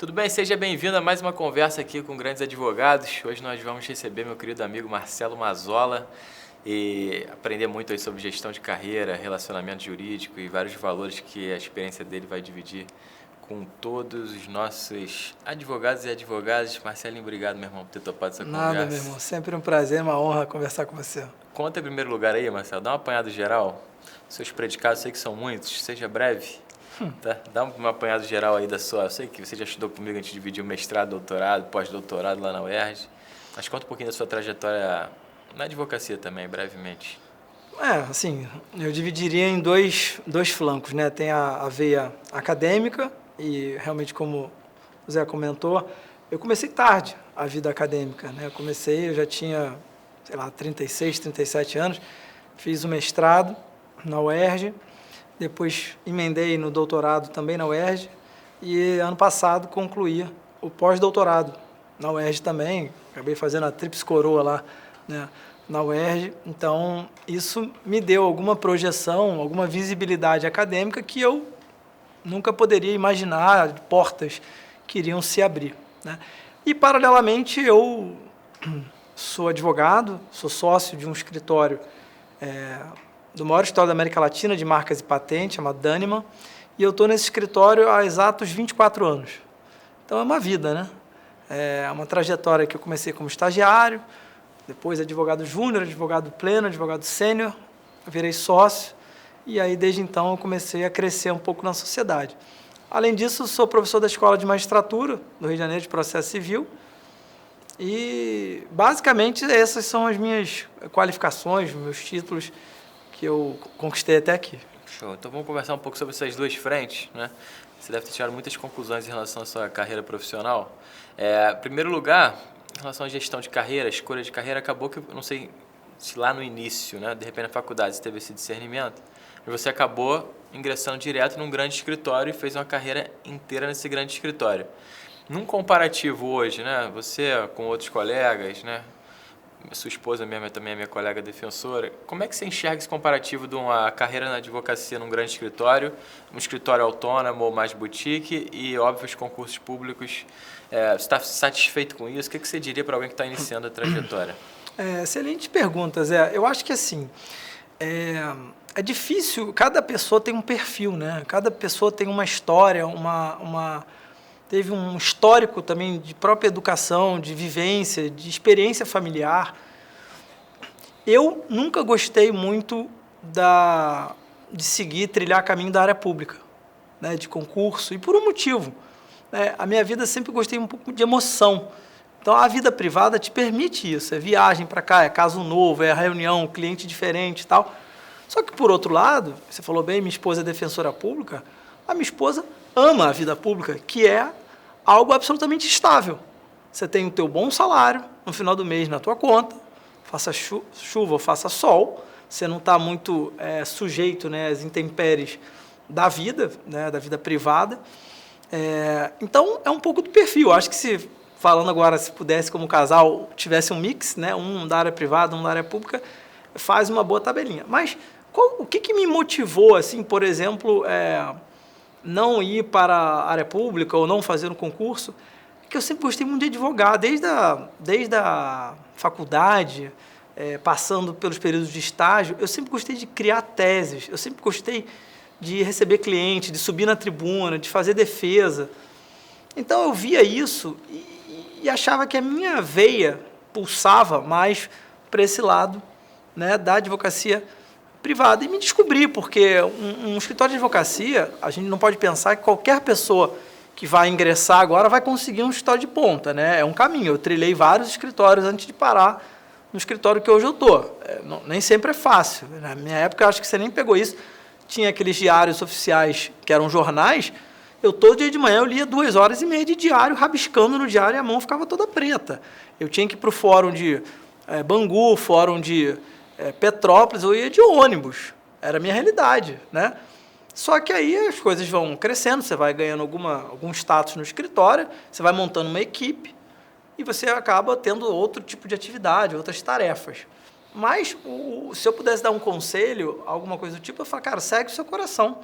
Tudo bem? Seja bem-vindo a mais uma conversa aqui com grandes advogados. Hoje nós vamos receber meu querido amigo Marcelo Mazzola e aprender muito aí sobre gestão de carreira, relacionamento jurídico e vários valores que a experiência dele vai dividir com todos os nossos advogados e advogadas. Marcelinho, obrigado, meu irmão, por ter topado essa conversa. Nada, meu irmão. Sempre um prazer, uma honra conversar com você. Conta em primeiro lugar aí, Marcelo, dá um apanhado geral. Seus predicados, sei que são muitos, seja breve. Tá? Dá um apanhado geral aí da sua... Eu sei que você já estudou comigo, a gente dividiu mestrado, doutorado, pós-doutorado lá na UERJ. Mas conta um pouquinho da sua trajetória na advocacia também, brevemente. Assim, eu dividiria em dois flancos, né? Tem a veia acadêmica e, realmente, como o Zé comentou, eu comecei tarde a vida acadêmica, né? Eu já tinha, 36, 37 anos, fiz o mestrado na UERJ, depois emendei no doutorado também na UERJ e ano passado concluí o pós-doutorado na UERJ também. Acabei fazendo a tríplice coroa lá, né, na UERJ. Então, isso me deu alguma projeção, alguma visibilidade acadêmica que eu nunca poderia imaginar, portas que iriam se abrir, né? E, paralelamente, eu sou advogado, sou sócio de um escritório do maior escritório da América Latina de marcas e patentes, chamado Daniman, e eu estou nesse escritório há exatos 24 anos. Então é uma vida, né? É uma trajetória que eu comecei como estagiário, depois advogado júnior, advogado pleno, advogado sênior, virei sócio, e aí desde então eu comecei a crescer um pouco na sociedade. Além disso, sou professor da Escola de Magistratura do Rio de Janeiro de Processo Civil, e basicamente essas são as minhas qualificações, meus títulos que eu conquistei até aqui. Show. Então vamos conversar um pouco sobre essas duas frentes, né? Você deve ter tirado muitas conclusões em relação à sua carreira profissional. Em primeiro lugar, em relação à gestão de carreira, escolha de carreira, acabou que, eu não sei se lá no início, né, de repente na faculdade você teve esse discernimento, mas você acabou ingressando direto num grande escritório e fez uma carreira inteira nesse grande escritório. Num comparativo hoje, né, você com outros colegas, né, sua esposa mesmo também é minha colega defensora, como é que você enxerga esse comparativo de uma carreira na advocacia num grande escritório, um escritório autônomo ou mais boutique e, óbvio, os concursos públicos? Você está satisfeito com isso? O que você diria para alguém que está iniciando a trajetória? Excelente pergunta, Zé. Eu acho que assim, é difícil, cada pessoa tem um perfil, né? Cada pessoa tem uma história, teve um histórico também de própria educação, de vivência, de experiência familiar. Eu nunca gostei muito de seguir, trilhar caminho da área pública, né, de concurso, e por um motivo. A minha vida sempre gostei um pouco de emoção. Então, a vida privada te permite isso, é viagem para cá, é caso novo, é reunião, cliente diferente e tal. Só que, por outro lado, você falou bem, minha esposa é defensora pública, a minha esposa ama a vida pública, que é algo absolutamente estável. Você tem o teu bom salário no final do mês na tua conta, faça chuva ou faça sol, você não está muito sujeito, né, às intempéries da vida, né, da vida privada. Então, é um pouco do perfil. Acho que falando agora, se pudesse como casal, tivesse um mix, né, um da área privada, um da área pública, faz uma boa tabelinha. Mas o que me motivou, assim, por exemplo, não ir para a área pública ou não fazer um concurso? É que eu sempre gostei muito de advogar, desde a faculdade, passando pelos períodos de estágio, eu sempre gostei de criar teses, eu sempre gostei de receber cliente, de subir na tribuna, de fazer defesa. Então eu via isso e achava que a minha veia pulsava mais para esse lado, né, da advocacia privada. E me descobri, porque um escritório de advocacia, a gente não pode pensar que qualquer pessoa que vai ingressar agora vai conseguir um escritório de ponta, né? É um caminho. Eu trilhei vários escritórios antes de parar no escritório que hoje eu estou. Nem sempre é fácil. Na minha época, eu acho que você nem pegou isso. Tinha aqueles diários oficiais que eram jornais. Todo dia de manhã eu lia 2h30 de diário, rabiscando no diário, e a mão ficava toda preta. Eu tinha que ir para o fórum de Bangu, fórum de Petrópolis, eu ia de ônibus. Era a minha realidade, né? Só que aí as coisas vão crescendo, você vai ganhando algum status no escritório, você vai montando uma equipe e você acaba tendo outro tipo de atividade, outras tarefas. Mas se eu pudesse dar um conselho, alguma coisa do tipo, eu falo, cara, segue o seu coração.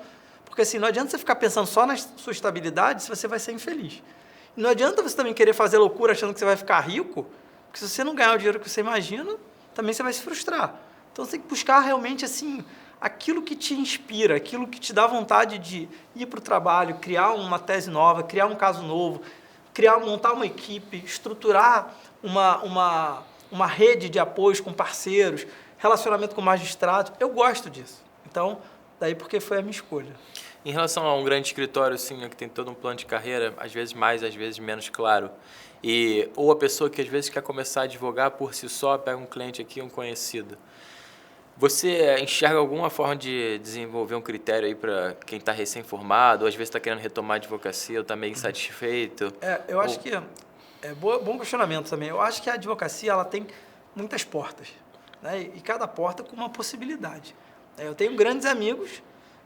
Porque assim, não adianta você ficar pensando só na sua estabilidade se você vai ser infeliz. Não adianta você também querer fazer loucura achando que você vai ficar rico, porque se você não ganhar o dinheiro que você imagina, também você vai se frustrar. Então você tem que buscar realmente assim aquilo que te inspira, aquilo que te dá vontade de ir para o trabalho, criar uma tese nova, criar um caso novo, montar uma equipe, estruturar uma rede de apoios com parceiros, relacionamento com magistrados. Eu gosto disso. Então, daí porque foi a minha escolha. Em relação a um grande escritório, assim, né, que tem todo um plano de carreira, às vezes mais, às vezes menos claro, ou a pessoa que às vezes quer começar a advogar por si só, pega um cliente aqui, um conhecido. Você enxerga alguma forma de desenvolver um critério aí para quem está recém-formado, ou às vezes está querendo retomar a advocacia, ou está meio insatisfeito? Eu acho que bom questionamento também. Eu acho que a advocacia ela tem muitas portas, né? E cada porta com uma possibilidade. Eu tenho grandes amigos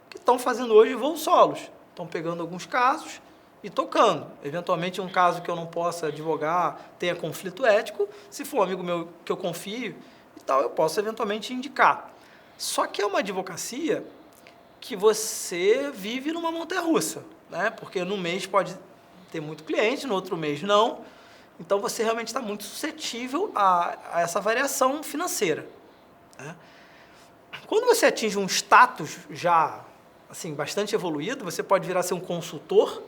que estão fazendo hoje voos solos, estão pegando alguns casos e tocando. Eventualmente, um caso que eu não possa advogar tenha conflito ético, se for um amigo meu que eu confio e tal, eu posso eventualmente indicar. Só que é uma advocacia que você vive numa montanha-russa, né? Porque num mês pode ter muito cliente, no outro mês não. Então, você realmente está muito suscetível a essa variação financeira, né? Quando você atinge um status já assim, bastante evoluído, você pode vir a ser um consultor,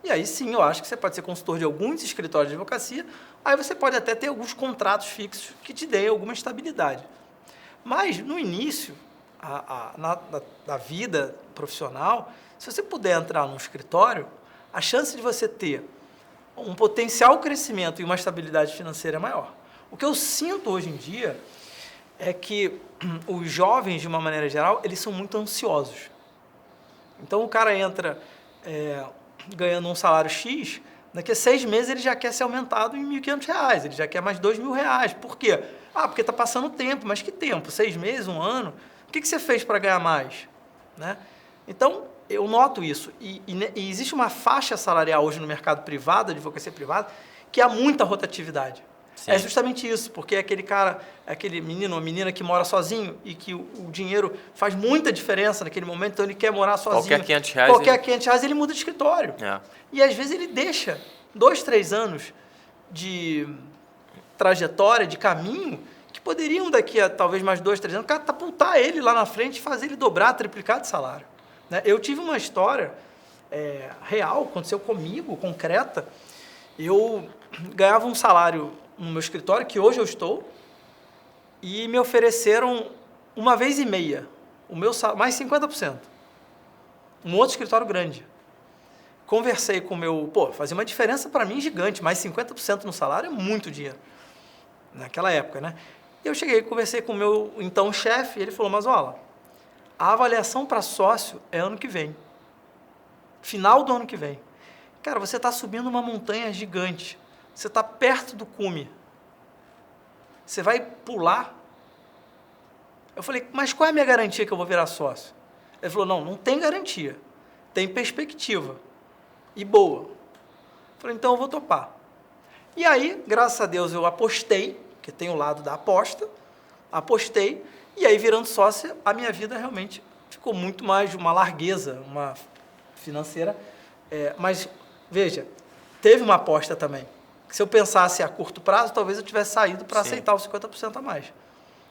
e aí sim, eu acho que você pode ser consultor de alguns escritórios de advocacia, aí você pode até ter alguns contratos fixos que te deem alguma estabilidade. Mas, no início da vida profissional, se você puder entrar num escritório, a chance de você ter um potencial crescimento e uma estabilidade financeira é maior. O que eu sinto hoje em dia é que os jovens, de uma maneira geral, eles são muito ansiosos. Então, o cara entra ganhando um salário X, daqui a 6 meses ele já quer ser aumentado em R$ 1.500, ele já quer mais R$ 2.000. Por quê? Porque está passando tempo. Mas que tempo? 6 meses, 1 ano? O que você fez para ganhar mais? Né? Então, eu noto isso. E existe uma faixa salarial hoje no mercado privado, advocacia privada, que há muita rotatividade. Sim. É justamente isso, porque aquele cara, aquele menino ou menina que mora sozinho e que o dinheiro faz muita diferença naquele momento, então ele quer morar sozinho. Qualquer R$500 ele muda de escritório. E às vezes ele deixa 2, 3 anos de trajetória, de caminho, que poderiam daqui a talvez mais 2, 3 anos catapultar ele lá na frente e fazer ele dobrar, triplicar de salário. Né? Eu tive uma história real, aconteceu comigo, concreta. Eu ganhava um salário no meu escritório, que hoje eu estou, e me ofereceram 1,5 vezes o meu salário, mais 50%. Um outro escritório grande. Conversei com o meu... fazia uma diferença para mim gigante, mais 50% no salário é muito dinheiro. Naquela época, né? Eu cheguei e conversei com o meu, então, chefe, e ele falou, mas olha, a avaliação para sócio é ano que vem. Final do ano que vem. Cara, você está subindo uma montanha gigante. Você está perto do cume. Você vai pular? Eu falei, mas qual é a minha garantia que eu vou virar sócio? Ele falou, não tem garantia. Tem perspectiva. E boa. Eu falei, então eu vou topar. E aí, graças a Deus, eu apostei, porque tem o lado da aposta, apostei, e aí virando sócia, a minha vida realmente ficou muito mais de uma largueza, uma financeira. Mas, veja, teve uma aposta também. Se eu pensasse a curto prazo, talvez eu tivesse saído para aceitar os 50% a mais.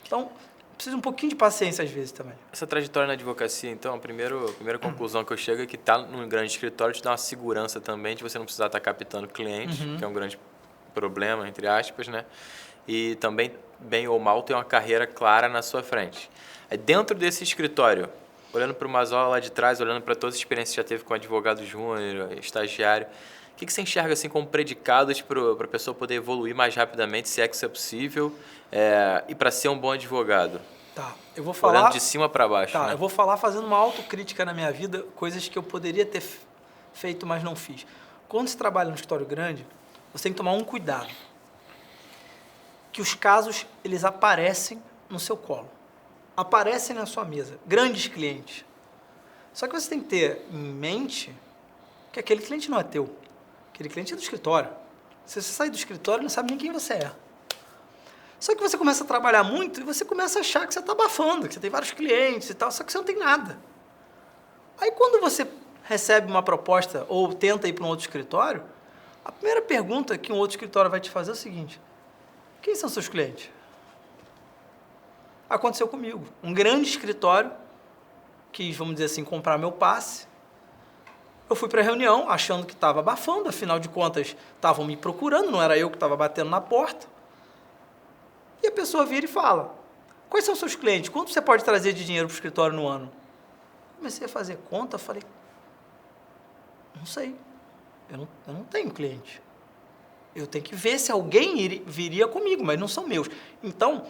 Então, precisa um pouquinho de paciência às vezes também. Essa trajetória na advocacia, então, a primeira conclusão que eu chego é que estar num grande escritório te dá uma segurança também de você não precisar estar captando cliente, que é um grande problema, entre aspas, né? E também, bem ou mal, ter uma carreira clara na sua frente. Aí, dentro desse escritório, olhando para o Mazola lá de trás, olhando para todas as experiências que já teve com advogado júnior, estagiário, o que você enxerga assim como predicados para a pessoa poder evoluir mais rapidamente, se é que isso é possível, e para ser um bom advogado? Tá, eu vou falar... Olhando de cima para baixo, tá, né? Eu vou falar fazendo uma autocrítica na minha vida, coisas que eu poderia ter feito, mas não fiz. Quando você trabalha no escritório grande, você tem que tomar um cuidado. Que os casos, eles aparecem no seu colo. Aparecem na sua mesa. Grandes clientes. Só que você tem que ter em mente que aquele cliente não é teu. Aquele cliente é do escritório. Se você sair do escritório, não sabe nem quem você é. Só que você começa a trabalhar muito e você começa a achar que você está abafando, que você tem vários clientes e tal, só que você não tem nada. Aí quando você recebe uma proposta ou tenta ir para um outro escritório, A primeira pergunta que um outro escritório vai te fazer é o seguinte: quem são seus clientes? Aconteceu comigo. Um grande escritório quis, vamos dizer assim, comprar meu passe. Eu fui para a reunião achando que estava abafando, afinal de contas estavam me procurando, não era eu que estava batendo na porta. E a pessoa vira e fala: quais são seus clientes? Quanto você pode trazer de dinheiro para o escritório no ano? Comecei a fazer conta, falei: não sei, eu não tenho cliente. Eu tenho que ver se alguém viria comigo, mas não são meus. Então,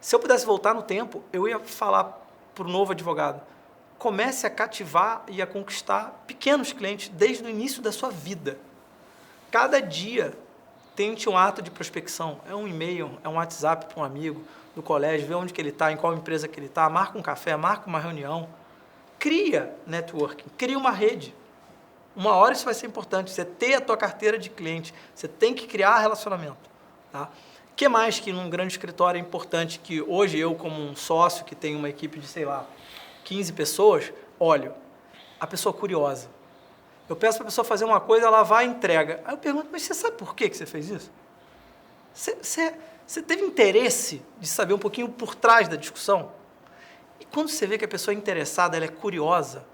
se eu pudesse voltar no tempo, eu ia falar para o novo advogado: comece a cativar e a conquistar pequenos clientes desde o início da sua vida. Cada dia, tente um ato de prospecção. É um e-mail, é um WhatsApp para um amigo do colégio, vê onde que ele está, em qual empresa que ele está, marca um café, marca uma reunião. Cria networking, cria uma rede. Uma hora isso vai ser importante, você ter a tua carteira de cliente, você tem que criar relacionamento. Tá? O que mais que num grande escritório é importante, que hoje eu, como um sócio que tem uma equipe de, sei lá, 15 pessoas, olho, a pessoa curiosa. Eu peço para a pessoa fazer uma coisa, ela vai e entrega. Aí eu pergunto: mas você sabe por que você fez isso? Você teve interesse de saber um pouquinho por trás da discussão? E quando você vê que a pessoa é interessada, ela é curiosa,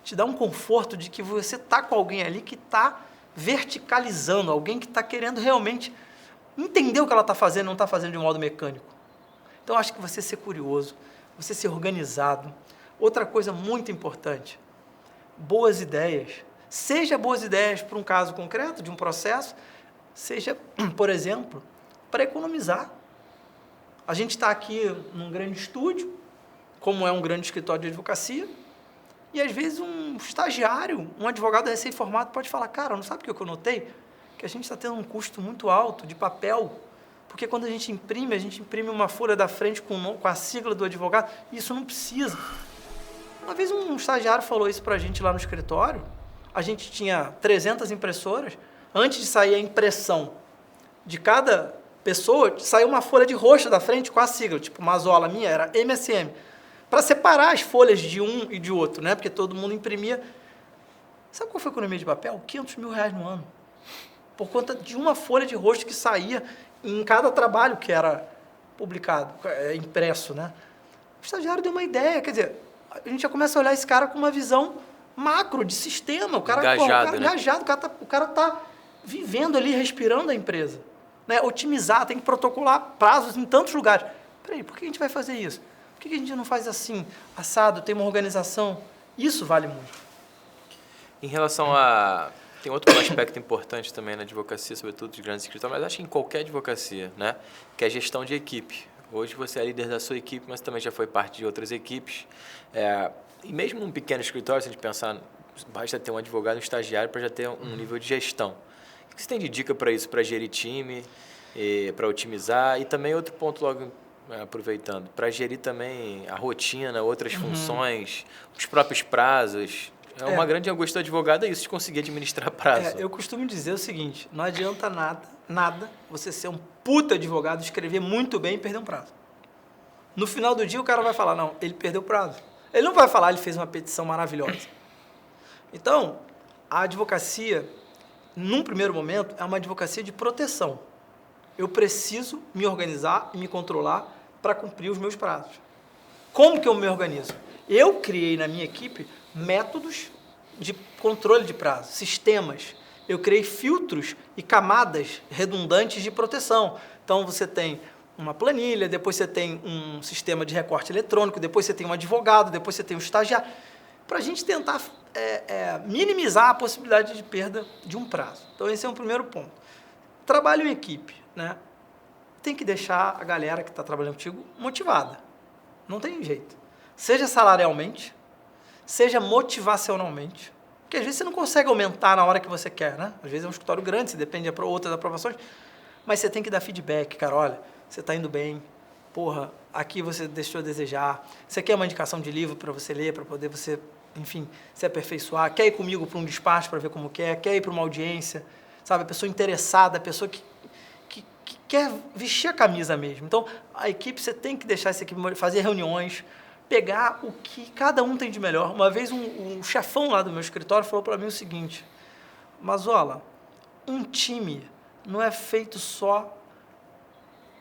te dá um conforto de que você está com alguém ali que está verticalizando, alguém que está querendo realmente entender o que ela está fazendo, não está fazendo de um modo mecânico. Então, acho que você ser curioso, você ser organizado. Outra coisa muito importante: boas ideias. Seja boas ideias para um caso concreto, de um processo, seja, por exemplo, para economizar. A gente está aqui num grande estúdio, como é um grande escritório de advocacia, e às vezes um estagiário, um advogado recém-formado pode falar: cara, não sabe o que eu notei? Que a gente está tendo um custo muito alto de papel, porque quando a gente imprime uma folha da frente com a sigla do advogado, e isso não precisa. Uma vez um estagiário falou isso para a gente lá no escritório. A gente tinha 300 impressoras. Antes de sair a impressão de cada pessoa, saiu uma folha de roxa da frente com a sigla, tipo Mazola, minha era MSM, para separar as folhas de um e de outro, né? Porque todo mundo imprimia. Sabe qual foi a economia de papel? R$500 mil no ano. Por conta de uma folha de rosto que saía em cada trabalho que era publicado, impresso, né? O estagiário deu uma ideia, quer dizer, a gente já começa a olhar esse cara com uma visão macro, de sistema. O cara engajado, engajado, o cara tá vivendo ali, respirando a empresa. Né? Otimizar, tem que protocolar prazos em tantos lugares. Peraí, por que a gente vai fazer isso? Por que a gente não faz assim, assado, tem uma organização? Isso vale muito. Em relação a... Tem outro aspecto importante também na advocacia, sobretudo de grandes escritórios, mas acho que em qualquer advocacia, né? Que é a gestão de equipe. Hoje você é líder da sua equipe, mas também já foi parte de outras equipes. E mesmo num pequeno escritório, se a gente pensar, basta ter um advogado, um estagiário para já ter um nível de gestão. O que você tem de dica para isso, para gerir time, para otimizar? E também outro ponto logo aproveitando, para gerir também a rotina, outras funções, os próprios prazos. Uma grande angústia do advogado é isso, de conseguir administrar prazo. Eu costumo dizer o seguinte: não adianta nada você ser um puta advogado, escrever muito bem e perder um prazo. No final do dia o cara vai falar: não, ele perdeu o prazo. Ele não vai falar: ele fez uma petição maravilhosa. Então, a advocacia, num primeiro momento, é uma advocacia de proteção. Eu preciso me organizar e me controlar para cumprir os meus prazos. Como que eu me organizo? Eu criei na minha equipe métodos de controle de prazo, sistemas. Eu criei filtros e camadas redundantes de proteção. Então, você tem uma planilha, depois você tem um sistema de recorte eletrônico, depois você tem um advogado, depois você tem um estagiário, para a gente tentar minimizar a possibilidade de perda de um prazo. Então, esse é um primeiro ponto. Trabalho em equipe, né? Tem que deixar a galera que está trabalhando contigo motivada. Não tem jeito. Seja salarialmente, seja motivacionalmente, porque às vezes você não consegue aumentar na hora que você quer, né? Às vezes é um escritório grande, você depende de outras aprovações, mas você tem que dar feedback, cara, olha, você está indo bem, porra, aqui você deixou a desejar, você quer uma indicação de livro para você ler, para poder você, enfim, se aperfeiçoar, quer ir comigo para um despacho para ver como quer ir para uma audiência, sabe? A pessoa interessada, a pessoa que quer vestir a camisa mesmo. Então, a equipe, você tem que deixar essa equipe fazer reuniões, pegar o que cada um tem de melhor. Uma vez um chefão lá do meu escritório falou para mim o seguinte: Mazola, um time não é feito só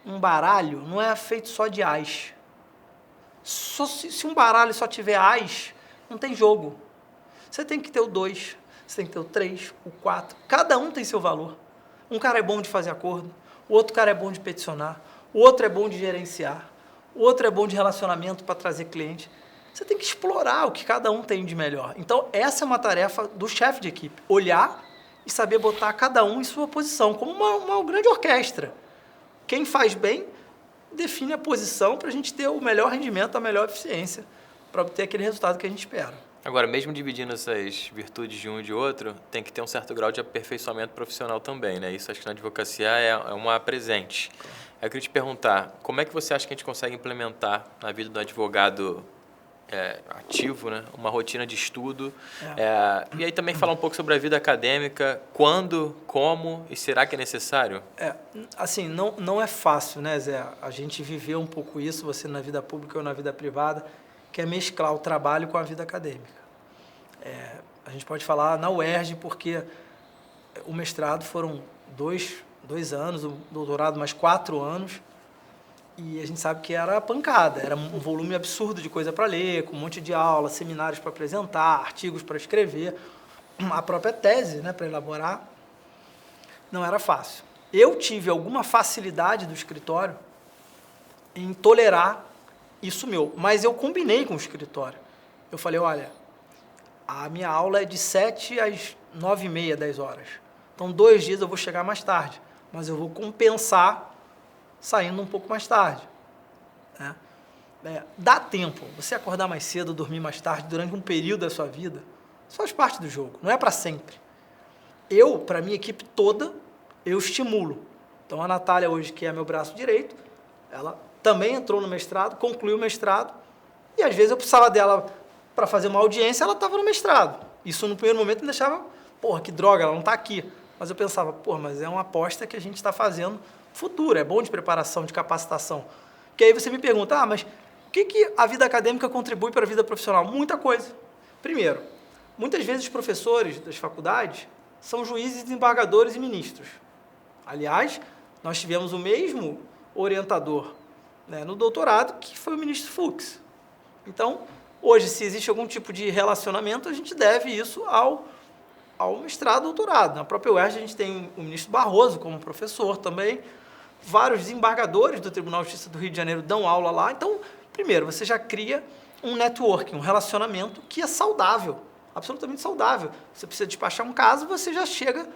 um baralho, não é feito só de ás. Se um baralho só tiver ás, não tem jogo. Você tem que ter o 2, você tem que ter o 3, o 4. Cada um tem seu valor. Um cara é bom de fazer acordo, o outro cara é bom de peticionar, o outro é bom de gerenciar, o outro é bom de relacionamento para trazer cliente. Você tem que explorar o que cada um tem de melhor. Então, essa é uma tarefa do chefe de equipe. Olhar e saber botar cada um em sua posição, como uma grande orquestra. Quem faz bem, define a posição para a gente ter o melhor rendimento, a melhor eficiência, para obter aquele resultado que a gente espera. Agora, mesmo dividindo essas virtudes de um e de outro, tem que ter um certo grau de aperfeiçoamento profissional também, né? Isso acho que na advocacia é uma presente. Eu queria te perguntar, como é que você acha que a gente consegue implementar na vida do advogado ativo, né? Uma rotina de estudo? E aí também falar um pouco sobre a vida acadêmica, quando, como e será que é necessário? Assim, não é fácil, né, Zé? A gente viveu um pouco isso, você na vida pública ou na vida privada, que é mesclar o trabalho com a vida acadêmica. A gente pode falar na UERJ, porque o mestrado foram dois anos, o doutorado mais 4 anos, e a gente sabe que era pancada, era um volume absurdo de coisa para ler, com um monte de aula, seminários para apresentar, artigos para escrever, a própria tese, né, para elaborar. Não era fácil. Eu tive alguma facilidade do escritório em tolerar isso meu, mas eu combinei com o escritório. Eu falei, olha, a minha aula é de 7 às 9h30, 10 horas. Então, 2 dias eu vou chegar mais tarde, mas eu vou compensar saindo um pouco mais tarde. Né? Dá tempo. Você acordar mais cedo, dormir mais tarde, durante um período da sua vida, isso faz parte do jogo, não é para sempre. Eu, para a minha equipe toda, eu estimulo. Então, a Natália hoje, que é meu braço direito, ela também entrou no mestrado, concluiu o mestrado, e às vezes eu precisava dela para fazer uma audiência, ela estava no mestrado. Isso no primeiro momento me deixava, porra, que droga, ela não está aqui. Mas eu pensava, porra, mas é uma aposta que a gente está fazendo futuro, é bom de preparação, de capacitação. Porque aí você me pergunta, mas o que a vida acadêmica contribui para a vida profissional? Muita coisa. Primeiro, muitas vezes os professores das faculdades são juízes, desembargadores e ministros. Aliás, nós tivemos o mesmo orientador, né, no doutorado, que foi o ministro Fux. Então, hoje, se existe algum tipo de relacionamento, a gente deve isso ao mestrado, doutorado. Na própria UERJ, a gente tem o ministro Barroso como professor também, vários desembargadores do Tribunal de Justiça do Rio de Janeiro dão aula lá. Então, primeiro, você já cria um networking, um relacionamento que é saudável, absolutamente saudável. Você precisa despachar um caso, você já chega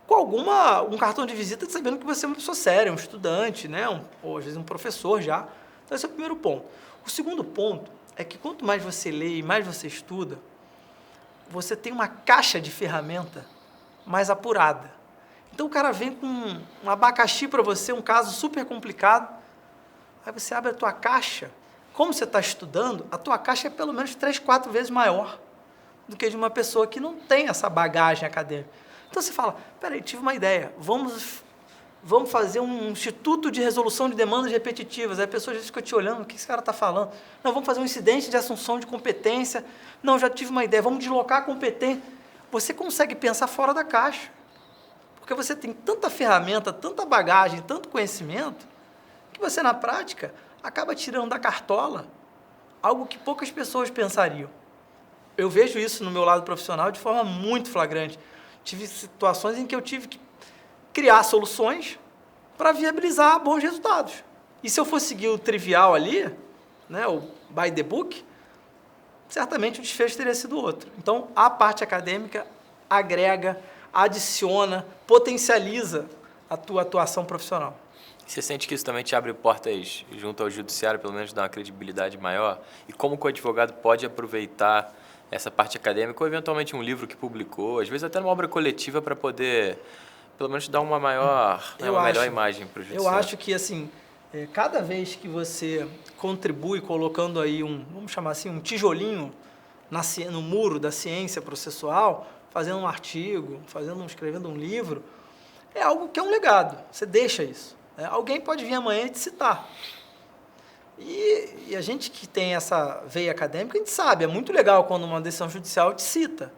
com um cartão de visita sabendo que você é uma pessoa séria, um estudante, né? Ou às vezes um professor já. Então, esse é o primeiro ponto. O segundo ponto é que quanto mais você lê e mais você estuda, você tem uma caixa de ferramenta mais apurada. Então, o cara vem com um abacaxi para você, um caso super complicado, aí você abre a tua caixa, como você está estudando, a tua caixa é pelo menos 3, 4 vezes maior do que de uma pessoa que não tem essa bagagem acadêmica. Então, você fala, peraí, tive uma ideia, vamos fazer um instituto de resolução de demandas repetitivas. Aí a pessoa já fica te olhando, o que esse cara está falando? Não, vamos fazer um incidente de assunção de competência. Não, já tive uma ideia, vamos deslocar a competência. Você consegue pensar fora da caixa. Porque você tem tanta ferramenta, tanta bagagem, tanto conhecimento, que você, na prática, acaba tirando da cartola algo que poucas pessoas pensariam. Eu vejo isso no meu lado profissional de forma muito flagrante. Tive situações em que eu tive que criar soluções para viabilizar bons resultados. E se eu fosse seguir o trivial ali, né, o by the book, certamente o desfecho teria sido outro. Então, a parte acadêmica agrega, adiciona, potencializa a tua atuação profissional. Você sente que isso também te abre portas junto ao judiciário, pelo menos dá uma credibilidade maior? E como que o advogado pode aproveitar essa parte acadêmica ou eventualmente um livro que publicou, às vezes até uma obra coletiva para poder, pelo menos, dar uma melhor imagem para o judiciário? Eu acho que, assim, cada vez que você contribui colocando aí vamos chamar assim, um tijolinho no muro da ciência processual, fazendo um artigo, escrevendo um livro, é algo que é um legado, você deixa isso. Né? Alguém pode vir amanhã e te citar. E a gente que tem essa veia acadêmica, a gente sabe, é muito legal quando uma decisão judicial te cita.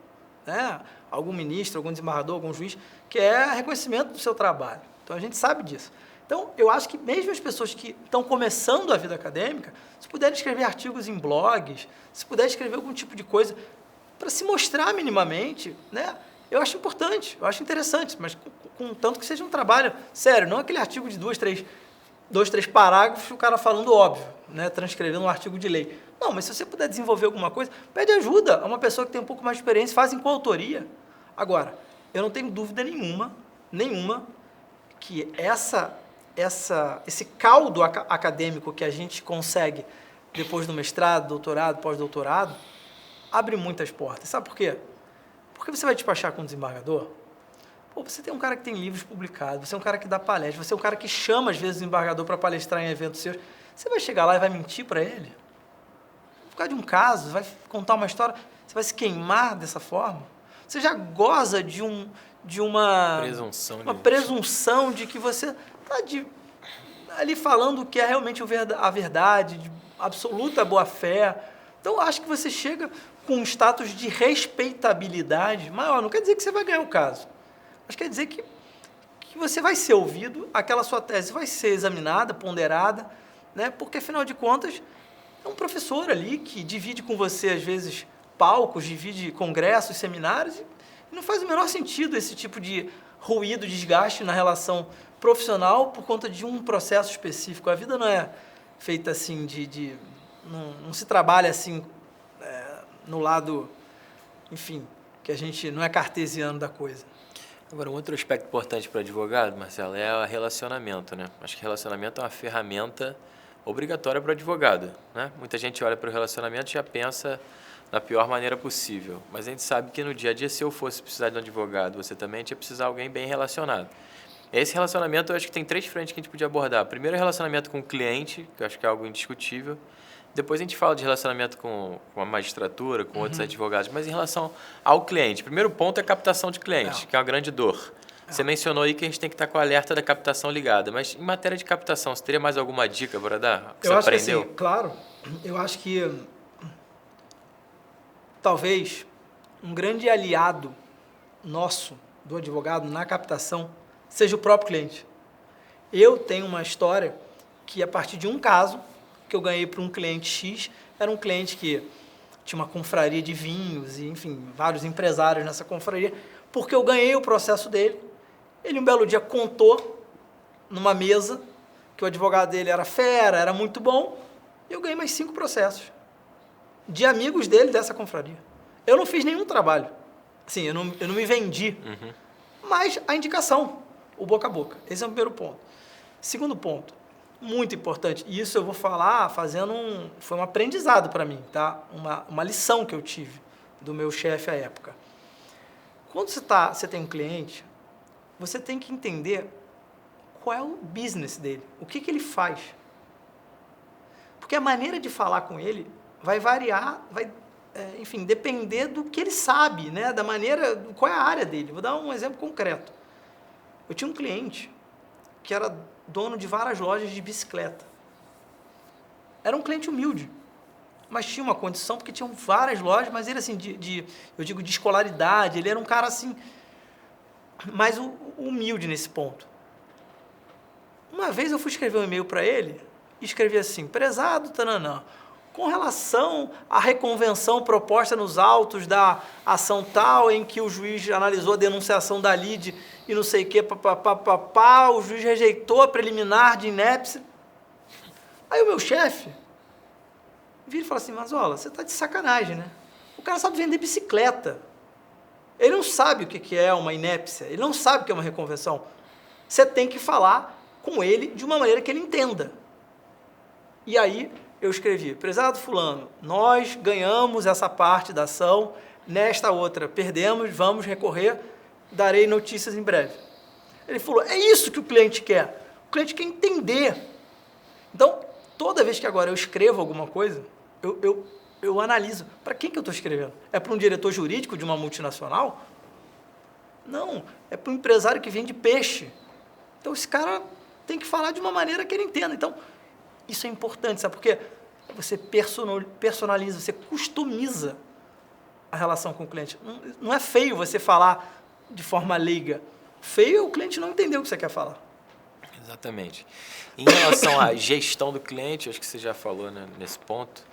né? Algum ministro, algum desembargador, algum juiz, que é reconhecimento do seu trabalho. Então, a gente sabe disso. Então, eu acho que mesmo as pessoas que estão começando a vida acadêmica, se puderem escrever artigos em blogs, se puderem escrever algum tipo de coisa para se mostrar minimamente, né? Eu acho importante, eu acho interessante, mas com tanto que seja um trabalho sério, não aquele artigo de dois, três parágrafos, o cara falando óbvio, né? Transcrevendo um artigo de lei. Não, mas se você puder desenvolver alguma coisa, pede ajuda a uma pessoa que tem um pouco mais de experiência, faz em coautoria. Agora, eu não tenho dúvida nenhuma, que esse caldo acadêmico que a gente consegue depois do mestrado, doutorado, pós-doutorado, abre muitas portas. Sabe por quê? Porque você vai despachar com um desembargador, pô, você tem um cara que tem livros publicados, você é um cara que dá palestra, você é um cara que chama, às vezes, o desembargador para palestrar em eventos seus. Você vai chegar lá e vai mentir para ele? Por causa de um caso, vai contar uma história, você vai se queimar dessa forma? Você já goza de uma presunção de que você está ali falando o que é realmente a verdade, de absoluta boa-fé. Então, acho que você chega com um status de respeitabilidade maior. Não quer dizer que você vai ganhar o caso, mas quer dizer que você vai ser ouvido, aquela sua tese vai ser examinada, ponderada, né? Porque, afinal de contas, é um professor ali que divide com você, às vezes, palcos, divide congressos, seminários, e não faz o menor sentido esse tipo de ruído, desgaste na relação profissional por conta de um processo específico. A vida não é feita assim não se trabalha assim no lado, enfim, que a gente não é cartesiano da coisa. Agora, um outro aspecto importante para advogado, Marcelo, é o relacionamento, né? Acho que relacionamento é uma ferramenta obrigatória para o advogado, né? Muita gente olha para o relacionamento e já pensa da pior maneira possível, mas a gente sabe que no dia a dia, se eu fosse precisar de um advogado, você também tinha precisar de alguém bem relacionado. Esse relacionamento, eu acho que tem 3 frentes que a gente podia abordar. Primeiro, relacionamento com o cliente, que eu acho que é algo indiscutível. Depois a gente fala de relacionamento com a magistratura, com outros advogados, mas em relação ao cliente. Primeiro ponto é captação de cliente, que é uma grande dor. Você mencionou aí que a gente tem que estar com o alerta da captação ligada, mas em matéria de captação, você teria mais alguma dica para dar? Que eu você acho aprendeu? Que, assim, claro, eu acho que talvez um grande aliado nosso, do advogado, na captação, seja o próprio cliente. Eu tenho uma história que, a partir de um caso que eu ganhei para um cliente X, era um cliente que tinha uma confraria de vinhos e, enfim, vários empresários nessa confraria, porque eu ganhei o processo dele. Ele, um belo dia, contou numa mesa que o advogado dele era fera, era muito bom, e eu ganhei mais 5 processos de amigos dele dessa confraria. Eu não fiz nenhum trabalho. Assim, eu não me vendi. Mas a indicação, o boca a boca. Esse é o primeiro ponto. Segundo ponto, muito importante, e isso eu vou falar foi um aprendizado para mim, tá? Uma lição que eu tive do meu chefe à época. Quando você tem um cliente, você tem que entender qual é o business dele, o que ele faz. Porque a maneira de falar com ele vai variar, enfim, depender do que ele sabe, né? Da maneira, qual é a área dele. Vou dar um exemplo concreto. Eu tinha um cliente que era dono de várias lojas de bicicleta. Era um cliente humilde, mas tinha uma condição, porque tinham várias lojas, mas ele, assim, eu digo de escolaridade, ele era um cara, assim, mais humilde nesse ponto. Uma vez eu fui escrever um e-mail para ele, e escrevi assim: prezado Tananã, com relação à reconvenção proposta nos autos da ação tal, em que o juiz analisou a denunciação da lide e não sei o que, o juiz rejeitou a preliminar de inépcia. Aí o meu chefe vira e fala assim: Mazola, você está de sacanagem, né? O cara sabe vender bicicleta. Ele não sabe o que é uma inépcia, ele não sabe o que é uma reconvenção. Você tem que falar com ele de uma maneira que ele entenda. E aí eu escrevi: prezado fulano, nós ganhamos essa parte da ação, nesta outra perdemos, vamos recorrer, darei notícias em breve. Ele falou: é isso que o cliente quer. O cliente quer entender. Então, toda vez que agora eu escrevo alguma coisa, eu analiso. Para quem que eu estou escrevendo? É para um diretor jurídico de uma multinacional? Não, é para um empresário que vende peixe. Então, esse cara tem que falar de uma maneira que ele entenda. Então, isso é importante, sabe por quê? Você personaliza, você customiza a relação com o cliente. Não é feio você falar de forma leiga. Feio é o cliente não entender o que você quer falar. Exatamente. Em relação à gestão do cliente, acho que você já falou, né, nesse ponto.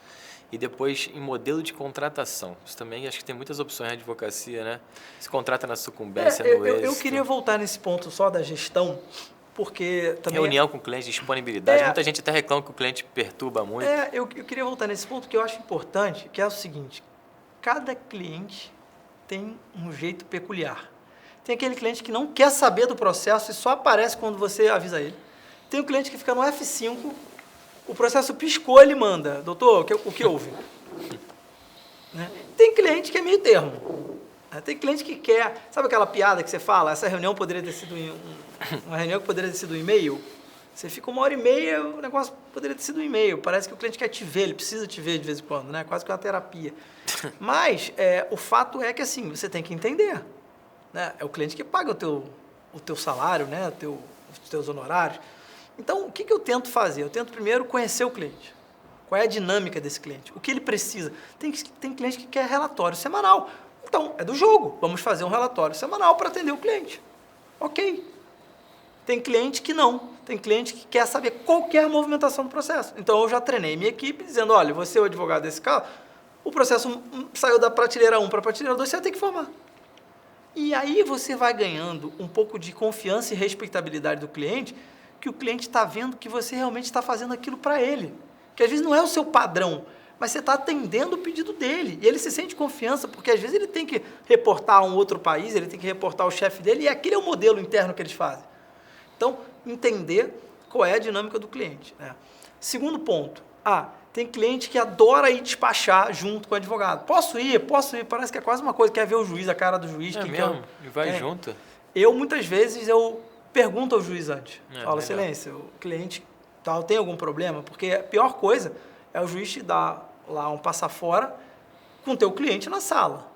E depois, em modelo de contratação. Isso também, acho que tem muitas opções na advocacia, né? Se contrata na sucumbência, no êxito. Eu queria voltar nesse ponto só da gestão, porque também... Reunião com o cliente, disponibilidade. Muita gente até reclama que o cliente perturba muito. Eu queria voltar nesse ponto, que eu acho importante, que é o seguinte. Cada cliente tem um jeito peculiar. Tem aquele cliente que não quer saber do processo e só aparece quando você avisa ele. Tem um cliente que fica no F5, o processo piscou, ele manda. Doutor, o que houve? Né? Tem cliente que é meio termo. Tem cliente que quer... Sabe aquela piada que você fala? Essa reunião poderia ter sido uma reunião que poderia ter sido um e-mail? Você fica 1h30, o negócio poderia ter sido um e-mail. Parece que o cliente quer te ver, ele precisa te ver de vez em quando, né? Quase que uma terapia. Mas o fato é que assim, você tem que entender. Né? É o cliente que paga o teu salário, né? Os teus honorários. Então, o que eu tento fazer? Eu tento primeiro conhecer o cliente. Qual é a dinâmica desse cliente? O que ele precisa? Tem cliente que quer relatório semanal. Então, é do jogo. Vamos fazer um relatório semanal para atender o cliente. Ok. Tem cliente que não. Tem cliente que quer saber qualquer movimentação do processo. Então, eu já treinei minha equipe dizendo, olha, você é o advogado desse caso, o processo saiu da prateleira 1 para a prateleira 2, você vai ter que informar. E aí você vai ganhando um pouco de confiança e respeitabilidade do cliente, que o cliente está vendo que você realmente está fazendo aquilo para ele. Que às vezes não é o seu padrão, mas você está atendendo o pedido dele. E ele se sente confiança, porque às vezes ele tem que reportar a um outro país, ele tem que reportar ao chefe dele, e aquele é o modelo interno que eles fazem. Então, entender qual é a dinâmica do cliente. Né? Segundo ponto, tem cliente que adora ir despachar junto com o advogado. Posso ir, parece que é quase uma coisa, quer ver o juiz, a cara do juiz. É mesmo? E vai junto? Muitas vezes, pergunto ao juiz antes. Falo, excelência, o cliente tal tem algum problema? Porque a pior coisa é o juiz te dar lá um passafora com o teu cliente na sala.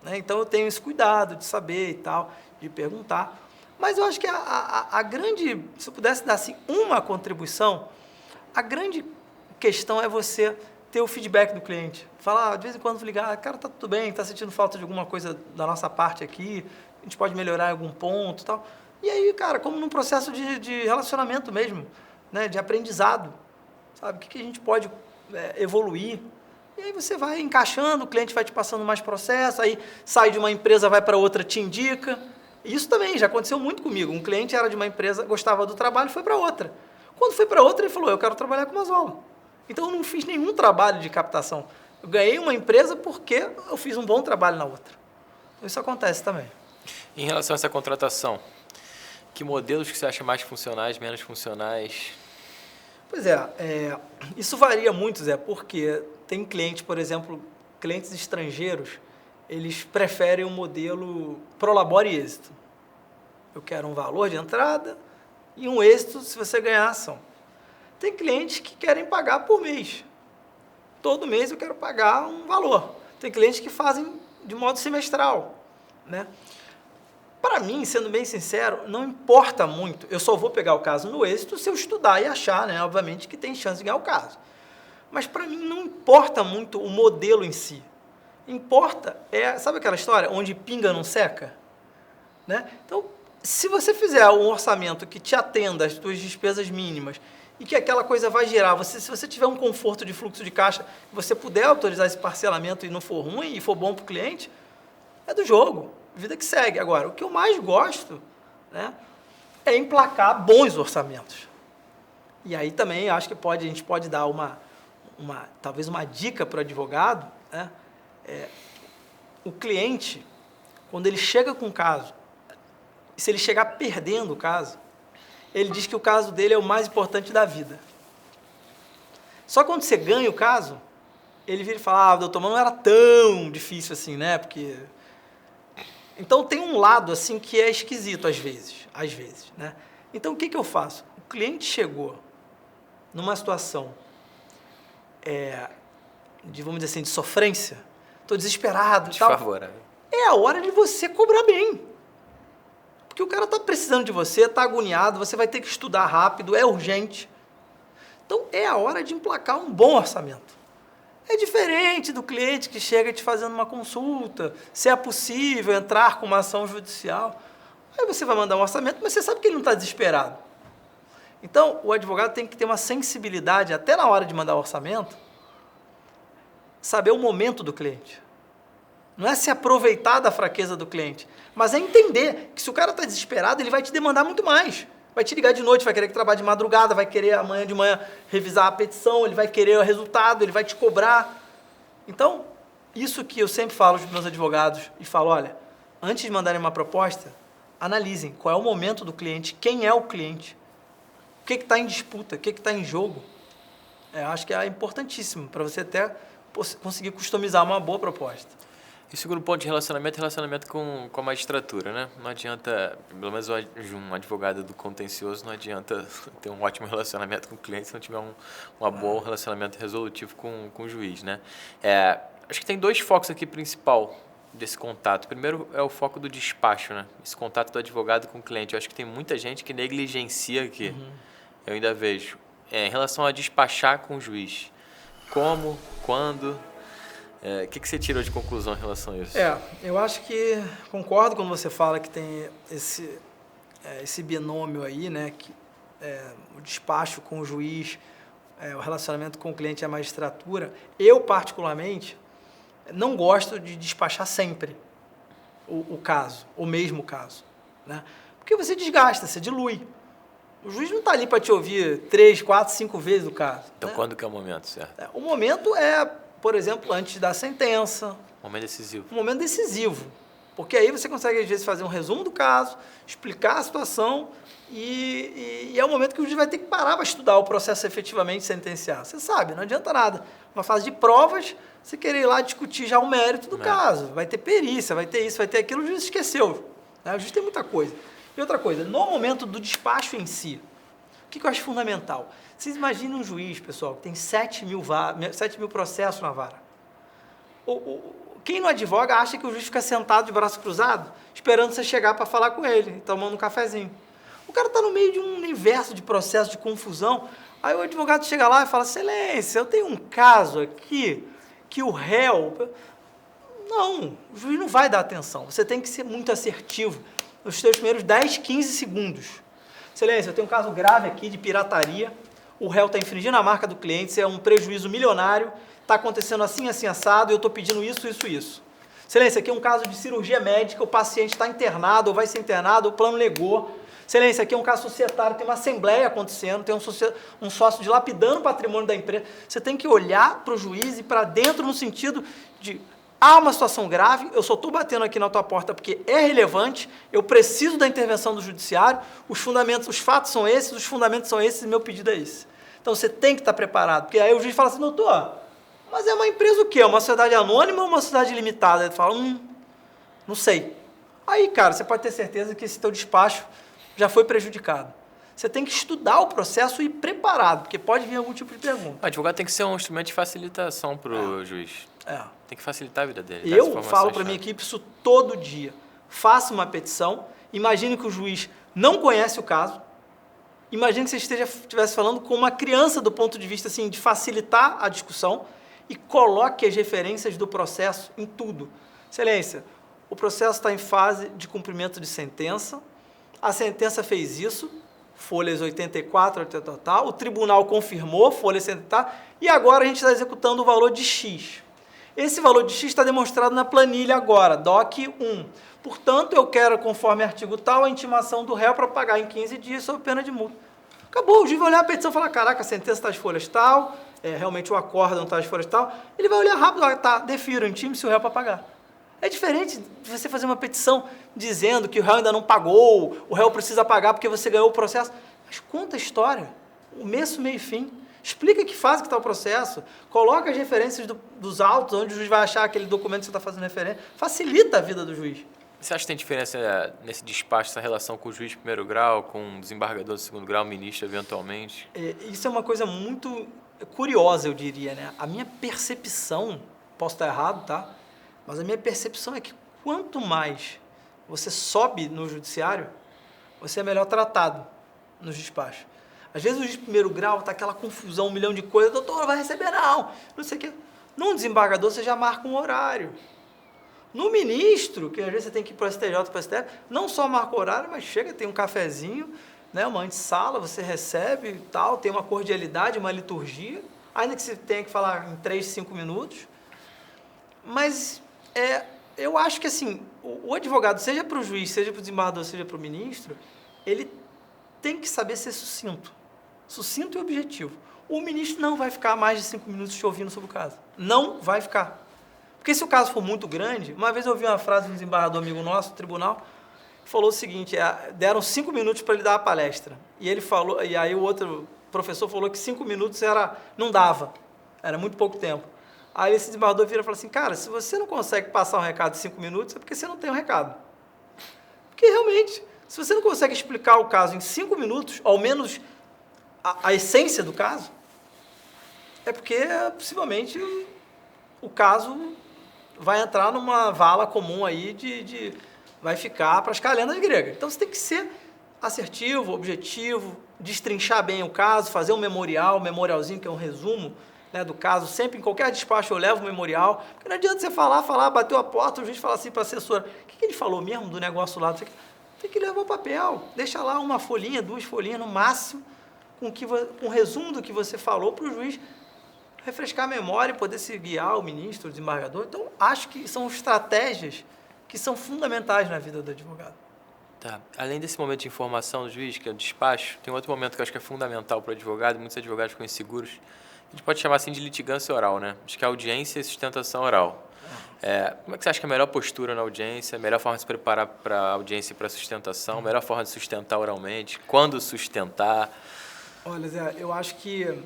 Né? Então, eu tenho esse cuidado de saber e tal, de perguntar. Mas eu acho que a grande, se eu pudesse dar assim, uma contribuição, a grande questão é você ter o feedback do cliente. Falar, de vez em quando, ligar, cara, tá tudo bem, tá sentindo falta de alguma coisa da nossa parte aqui, a gente pode melhorar em algum ponto e tal. E aí, cara, como num processo de relacionamento mesmo, né, de aprendizado, sabe? O que a gente pode evoluir? E aí você vai encaixando, o cliente vai te passando mais processo, aí sai de uma empresa, vai para outra, te indica. Isso também já aconteceu muito comigo. Um cliente era de uma empresa, gostava do trabalho, foi para outra. Quando foi para outra, ele falou, eu quero trabalhar com Mazola. Então, eu não fiz nenhum trabalho de captação. Eu ganhei uma empresa porque eu fiz um bom trabalho na outra. Isso acontece também. Em relação a essa contratação, que modelos que você acha mais funcionais, menos funcionais? Pois isso varia muito, Zé, porque tem cliente, por exemplo, clientes estrangeiros, eles preferem um modelo prolabore e êxito. Eu quero um valor de entrada e um êxito se você ganhar a ação. Tem clientes que querem pagar por mês. Todo mês eu quero pagar um valor. Tem clientes que fazem de modo semestral. Né? Para mim, sendo bem sincero, não importa muito. Eu só vou pegar o caso no êxito se eu estudar e achar, né, obviamente, que tem chance de ganhar o caso. Mas para mim não importa muito o modelo em si. Importa, sabe aquela história onde pinga não seca? Né? Então, se você fizer um orçamento que te atenda às suas despesas mínimas e que aquela coisa vai girar, se você tiver um conforto de fluxo de caixa, você puder autorizar esse parcelamento e não for ruim e for bom para o cliente, é do jogo, vida que segue. Agora, o que eu mais gosto, né, é emplacar bons orçamentos. E aí também acho que a gente pode dar talvez uma dica para o advogado, né? O cliente, quando ele chega com um caso, se ele chegar perdendo o caso, ele diz que o caso dele é o mais importante da vida. Só quando você ganha o caso, ele vira e fala, doutor, mas não era tão difícil assim, né? Porque... Então, tem um lado assim que é esquisito às vezes, né? Então, o que eu faço? O cliente chegou numa situação vamos dizer assim, de sofrência, estou desesperado e tal. Desfavorável. É a hora de você cobrar bem. Porque o cara está precisando de você, está agoniado, você vai ter que estudar rápido, é urgente. Então, é a hora de emplacar um bom orçamento. É diferente do cliente que chega te fazendo uma consulta, se é possível entrar com uma ação judicial. Aí você vai mandar um orçamento, mas você sabe que ele não está desesperado. Então, o advogado tem que ter uma sensibilidade, até na hora de mandar o orçamento, saber o momento do cliente. Não é se aproveitar da fraqueza do cliente, mas é entender que se o cara está desesperado, ele vai te demandar muito mais. Vai te ligar de noite, vai querer que trabalhe de madrugada, vai querer amanhã de manhã revisar a petição, ele vai querer o resultado, ele vai te cobrar. Então, isso que eu sempre falo para os meus advogados e falo, olha, antes de mandarem uma proposta, analisem qual é o momento do cliente, quem é o cliente, o que está em disputa, o que está em jogo. Acho que é importantíssimo para você até conseguir customizar uma boa proposta. E o segundo ponto de relacionamento com a magistratura, né? Não adianta, pelo menos um advogado do contencioso, não adianta ter um ótimo relacionamento com o cliente se não tiver um bom relacionamento resolutivo com o juiz, né? Acho que tem dois focos aqui principal desse contato. Primeiro é o foco do despacho, né? Esse contato do advogado com o cliente. Eu acho que tem muita gente que negligencia aqui. Eu ainda vejo. Em relação a despachar com o juiz. Como, quando... O que você tirou de conclusão em relação a isso? Eu acho que concordo quando você fala que tem esse binômio aí, né? Que, o despacho com o juiz, o relacionamento com o cliente e a magistratura. Eu, particularmente, não gosto de despachar sempre o caso, o mesmo caso, né? Porque você desgasta, você dilui. O juiz não está ali para te ouvir 3, 4, 5 vezes o caso. Então, né? quando que é o momento, certo? O momento por exemplo, antes da sentença. Momento decisivo. Um momento decisivo. Porque aí você consegue, às vezes, fazer um resumo do caso, explicar a situação e é o momento que o juiz vai ter que parar para estudar o processo efetivamente sentenciar. Você sabe, não adianta nada. Uma fase de provas, você querer ir lá discutir já o mérito do caso. Vai ter perícia, vai ter isso, vai ter aquilo, o juiz esqueceu. Né? O juiz tem muita coisa. E outra coisa, no momento do despacho em si, o que eu acho fundamental? Vocês imaginem um juiz, pessoal, que tem 7 mil processos na vara. Quem não advoga acha que o juiz fica sentado de braço cruzado, esperando você chegar para falar com ele, tomando um cafezinho. O cara está no meio de um universo de processo de confusão, aí o advogado chega lá e fala, excelência, eu tenho um caso aqui que o réu... Não, o juiz não vai dar atenção, você tem que ser muito assertivo nos seus primeiros 10, 15 segundos. Excelência, eu tenho um caso grave aqui de pirataria, o réu está infringindo a marca do cliente, isso é um prejuízo milionário, está acontecendo assim, assim, assado, e eu estou pedindo isso, isso, isso. Excelência, aqui é um caso de cirurgia médica, o paciente está internado, ou vai ser internado, o plano negou. Excelência, aqui é um caso societário, tem uma assembleia acontecendo, tem um sócio dilapidando o patrimônio da empresa. Você tem que olhar para o juiz e para dentro no sentido de... Há uma situação grave, eu só estou batendo aqui na tua porta porque é relevante, eu preciso da intervenção do judiciário, os fatos são esses, os fundamentos são esses e meu pedido é esse. Então você tem que estar preparado, porque aí o juiz fala assim, doutor, mas é uma empresa o quê? Uma sociedade anônima ou uma sociedade limitada? Ele fala, não sei. Aí, cara, você pode ter certeza que esse teu despacho já foi prejudicado. Você tem que estudar o processo e ir preparado, porque pode vir algum tipo de pergunta. O advogado tem que ser um instrumento de facilitação para o juiz. Tem que facilitar a vida dele. Eu falo para a minha equipe isso todo dia. Faça uma petição, imagine que o juiz não conhece o caso, imagine que você estivesse falando com uma criança do ponto de vista assim, de facilitar a discussão e coloque as referências do processo em tudo. Excelência, o processo está em fase de cumprimento de sentença, a sentença fez isso, folhas 84, o tribunal confirmou, folha 70, e agora a gente está executando o valor de X. Esse valor de X está demonstrado na planilha agora, DOC 1. Portanto, eu quero, conforme artigo tal, a intimação do réu para pagar em 15 dias sob pena de multa. Acabou, o juiz vai olhar a petição e falar, caraca, a sentença está às folhas tal, realmente o acórdão está às folhas tal, ele vai olhar rápido, tá, defiro, intime-se o réu para pagar. É diferente de você fazer uma petição dizendo que o réu ainda não pagou, o réu precisa pagar porque você ganhou o processo. Mas conta a história, começo, meio e fim. Explica que fase que está o processo, coloca as referências dos autos, onde o juiz vai achar aquele documento que você está fazendo referência. Facilita a vida do juiz. Você acha que tem diferença nesse despacho, essa relação com o juiz de primeiro grau, com o desembargador de segundo grau, ministro, eventualmente? Isso é uma coisa muito curiosa, eu diria, né? A minha percepção, posso estar errado, tá? Mas a minha percepção é que quanto mais você sobe no judiciário, você é melhor tratado nos despachos. Às vezes o juiz de primeiro grau está aquela confusão, 1 milhão de coisas, doutor, não vai receber não sei o quê. Num desembargador, você já marca um horário. No ministro, que às vezes você tem que ir para o STJ, para o STF, não só marca o horário, mas chega, tem um cafezinho, né, uma antessala, você recebe e tal, tem uma cordialidade, uma liturgia, ainda que você tenha que falar em 3, 5 minutos. Mas eu acho que assim, o advogado, seja para o juiz, seja para o desembargador, seja para o ministro, ele tem que saber ser sucinto. Sucinto e objetivo. O ministro não vai ficar mais de 5 minutos te ouvindo sobre o caso. Não vai ficar. Porque se o caso for muito grande, uma vez eu ouvi uma frase de um desembargador amigo nosso, no tribunal, falou o seguinte, deram 5 minutos para ele dar a palestra. E ele falou, e aí o outro professor falou que 5 minutos não dava, era muito pouco tempo. Aí esse desembargador vira e fala assim, cara, se você não consegue passar um recado em 5 minutos, é porque você não tem um recado. Porque realmente, se você não consegue explicar o caso em 5 minutos, ao menos a essência do caso, é porque possivelmente o caso vai entrar numa vala comum aí vai ficar para as calendas gregas. Então você tem que ser assertivo, objetivo, destrinchar bem o caso, fazer um memorialzinho, que é um resumo, né, do caso. Sempre, em qualquer despacho, eu levo um memorial, porque não adianta você falar, bateu a porta, o juiz fala assim para a assessora, o que ele falou mesmo do negócio lá? Tem que levar o papel, deixa lá uma folhinha, 2 folhinhas no máximo, com um resumo do que você falou para o juiz refrescar a memória e poder se guiar o ministro, o desembargador. Então, acho que são estratégias que são fundamentais na vida do advogado. Tá. Além desse momento de informação do juiz, que é o despacho, tem outro momento que eu acho que é fundamental para o advogado, muitos advogados ficam inseguros, a gente pode chamar assim de litigância oral, né? Acho que é audiência e sustentação oral. Como é que você acha que é a melhor postura na audiência, a melhor forma de se preparar para a audiência e para a sustentação, a melhor forma de sustentar oralmente, quando sustentar? Olha, Zé, eu acho que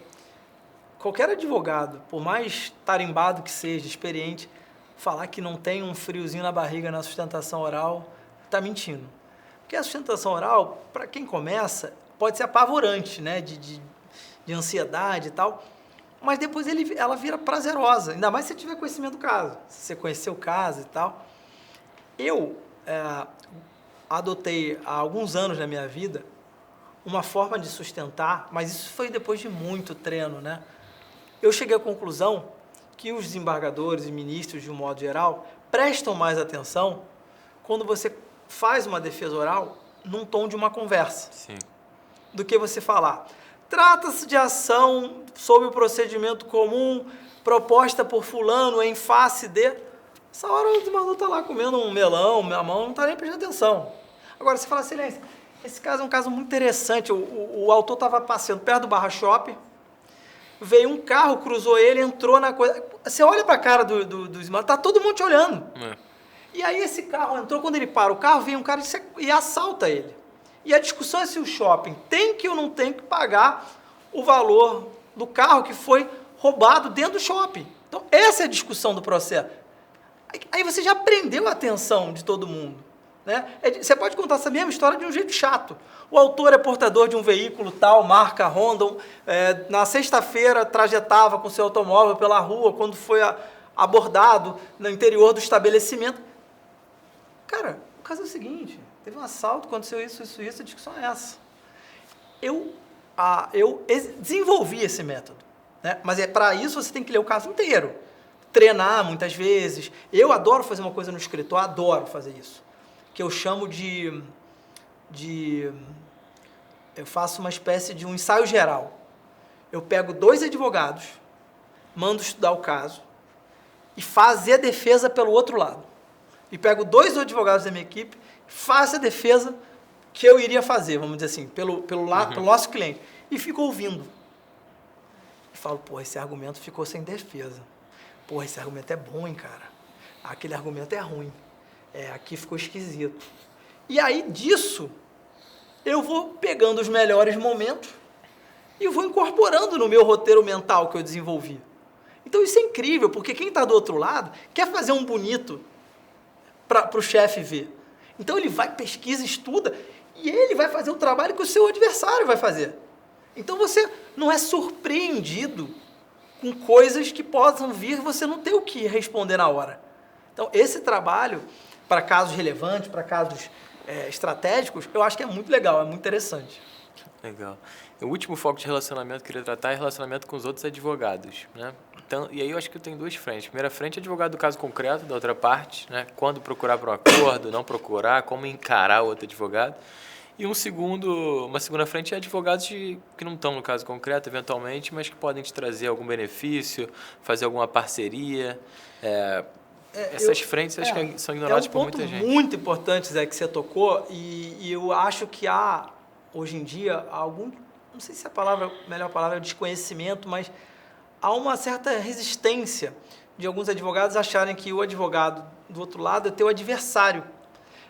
qualquer advogado, por mais tarimbado que seja, experiente, falar que não tem um friozinho na barriga na sustentação oral, está mentindo. Porque a sustentação oral, para quem começa, pode ser apavorante, né? De ansiedade e tal, mas depois ela vira prazerosa, ainda mais se você tiver conhecimento do caso, se você conhecer o caso e tal. Eu adotei há alguns anos na minha vida uma forma de sustentar, mas isso foi depois de muito treino, né? Eu cheguei à conclusão que os desembargadores e ministros, de um modo geral, prestam mais atenção quando você faz uma defesa oral num tom de uma conversa. Sim. Do que você falar, trata-se de ação sob o procedimento comum, proposta por fulano em face de... Essa hora o desembargador está lá comendo um melão, minha mão, não está nem prestando atenção. Agora, você fala, silêncio, esse caso é um caso muito interessante. O autor estava passeando perto do Barra Shopping, veio um carro, cruzou ele, entrou na coisa... Você olha para a cara do desembargador, está todo mundo te olhando. E aí esse carro entrou, quando ele para o carro, vem um cara e assalta ele. E a discussão é se o shopping tem que ou não tem que pagar o valor do carro que foi roubado dentro do shopping. Então, essa é a discussão do processo. Aí você já prendeu a atenção de todo mundo, né? Você pode contar essa mesma história de um jeito chato. O autor é portador de um veículo tal, marca Honda, na sexta-feira trajetava com seu automóvel pela rua, quando foi abordado no interior do estabelecimento. Cara, o caso é o seguinte, teve um assalto, aconteceu isso, a discussão é essa. Eu desenvolvi esse método, né? Mas para isso você tem que ler o caso inteiro, treinar muitas vezes. Eu adoro fazer uma coisa no escritório, adoro fazer isso, que eu chamo eu faço uma espécie de um ensaio geral. Eu pego 2 advogados, mando estudar o caso e fazer a defesa pelo outro lado. E pego 2 advogados da minha equipe, faço a defesa que eu iria fazer, vamos dizer assim, pelo nosso cliente. E fico ouvindo. E falo, esse argumento ficou sem defesa. Esse argumento é bom, hein, cara? Aquele argumento é ruim. Aqui ficou esquisito. E aí, disso, eu vou pegando os melhores momentos e vou incorporando no meu roteiro mental que eu desenvolvi. Então, isso é incrível, porque quem está do outro lado quer fazer um bonito para o chefe ver. Então, ele vai, pesquisa, estuda, e ele vai fazer o trabalho que o seu adversário vai fazer. Então, você não é surpreendido com coisas que possam vir e você não ter o que responder na hora. Então, esse trabalho, para casos relevantes, para casos estratégicos, eu acho que é muito legal, é muito interessante. Legal. O último foco de relacionamento que eu queria tratar é relacionamento com os outros advogados, né? E aí eu acho que eu tenho duas frentes. Primeira frente é advogado do caso concreto da outra parte, né? Quando procurar para um acordo, não procurar, como encarar o outro advogado. E uma segunda frente é advogados que não estão no caso concreto, eventualmente, mas que podem te trazer algum benefício, fazer alguma parceria. Essas frentes acho que são ignoradas por muita gente. É um ponto muito importante, Zé, que você tocou, e eu acho que há, hoje em dia, não sei se a melhor palavra é desconhecimento, mas há uma certa resistência de alguns advogados acharem que o advogado do outro lado é teu adversário.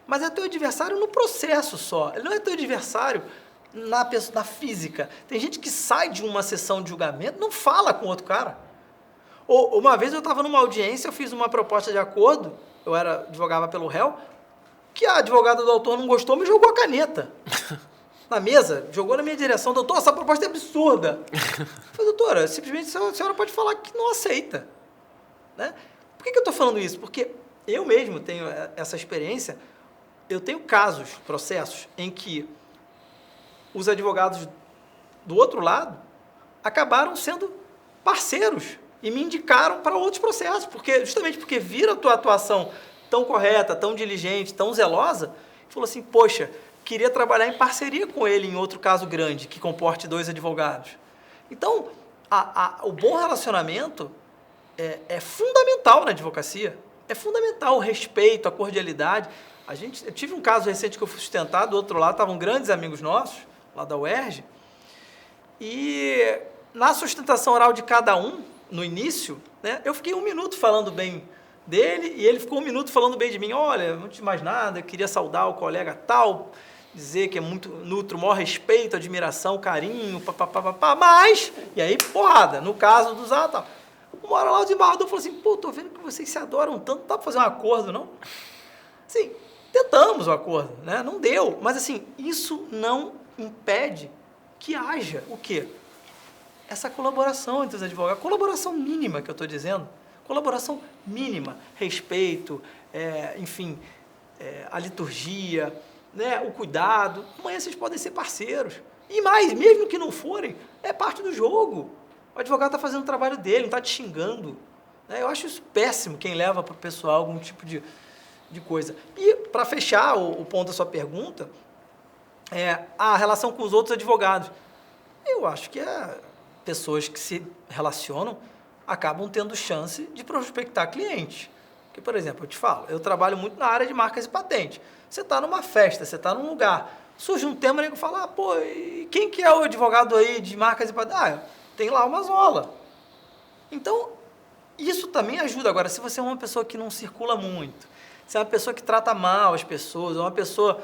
Mas é teu adversário no processo só. Ele não é teu adversário na física. Tem gente que sai de uma sessão de julgamento, não fala com outro cara. Ou uma vez eu estava numa audiência, eu fiz uma proposta de acordo, advogava pelo réu, que a advogada do autor não gostou, me jogou a caneta na mesa, jogou na minha direção. Doutor, essa proposta é absurda. Eu falei, doutora, simplesmente a senhora pode falar que não aceita. Né? Por que eu estou falando isso? Porque eu mesmo tenho essa experiência. Eu tenho processos, em que os advogados do outro lado acabaram sendo parceiros e me indicaram para outros processos, justamente porque viram a tua atuação tão correta, tão diligente, tão zelosa, e falou assim, poxa, queria trabalhar em parceria com ele em outro caso grande, que comporte 2 advogados. Então, o bom relacionamento é fundamental na advocacia, é fundamental o respeito, a cordialidade. Eu tive um caso recente que eu fui sustentar, do outro lado estavam grandes amigos nossos, lá da UERJ, e na sustentação oral de cada um, no início, né, eu fiquei 1 minuto falando bem dele, e ele ficou 1 minuto falando bem de mim. Olha, não tinha mais nada, eu queria saudar o colega tal, dizer que nutro o maior respeito, admiração, carinho, papapá, mas, e aí, porrada, no caso dos tal. Uma hora lá o desembargador falou assim, pô, tô vendo que vocês se adoram tanto, não dá pra fazer um acordo, não? Assim, tentamos o acordo, né? Não deu, mas assim, isso não impede que haja o quê? Essa colaboração entre os advogados, colaboração mínima que eu estou dizendo, colaboração mínima, respeito, enfim, a liturgia, né? O cuidado. Amanhã vocês podem ser parceiros. E mais, mesmo que não forem, é parte do jogo. O advogado está fazendo o trabalho dele, não está te xingando. Né? Eu acho isso péssimo, quem leva para o pessoal algum tipo de coisa. E, para fechar o ponto da sua pergunta, a relação com os outros advogados. Eu acho que pessoas que se relacionam acabam tendo chance de prospectar clientes. Porque, por exemplo, eu te falo, eu trabalho muito na área de marcas e patentes. Você está numa festa, você está num lugar, surge um tema, o nego fala, pô, e quem que é o advogado aí de marcas e patentes? Tem lá uma Mazola. Então, isso também ajuda. Agora, se você é uma pessoa que não circula muito, se é uma pessoa que trata mal as pessoas, ou uma pessoa,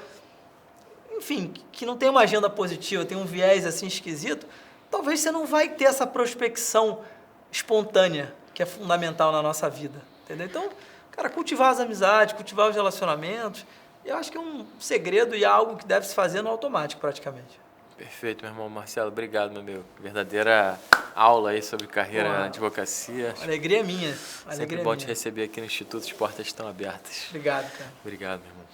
enfim, que não tem uma agenda positiva, tem um viés assim esquisito, talvez você não vai ter essa prospecção espontânea, que é fundamental na nossa vida, entendeu? Então, cara, cultivar as amizades, cultivar os relacionamentos, eu acho que é um segredo e algo que deve se fazer no automático, praticamente. Perfeito, meu irmão Marcelo. Obrigado, meu amigo. Verdadeira aula aí sobre carreira na advocacia. Alegria minha. Sempre bom te receber aqui no Instituto, as portas estão abertas. Obrigado, cara. Obrigado, meu irmão.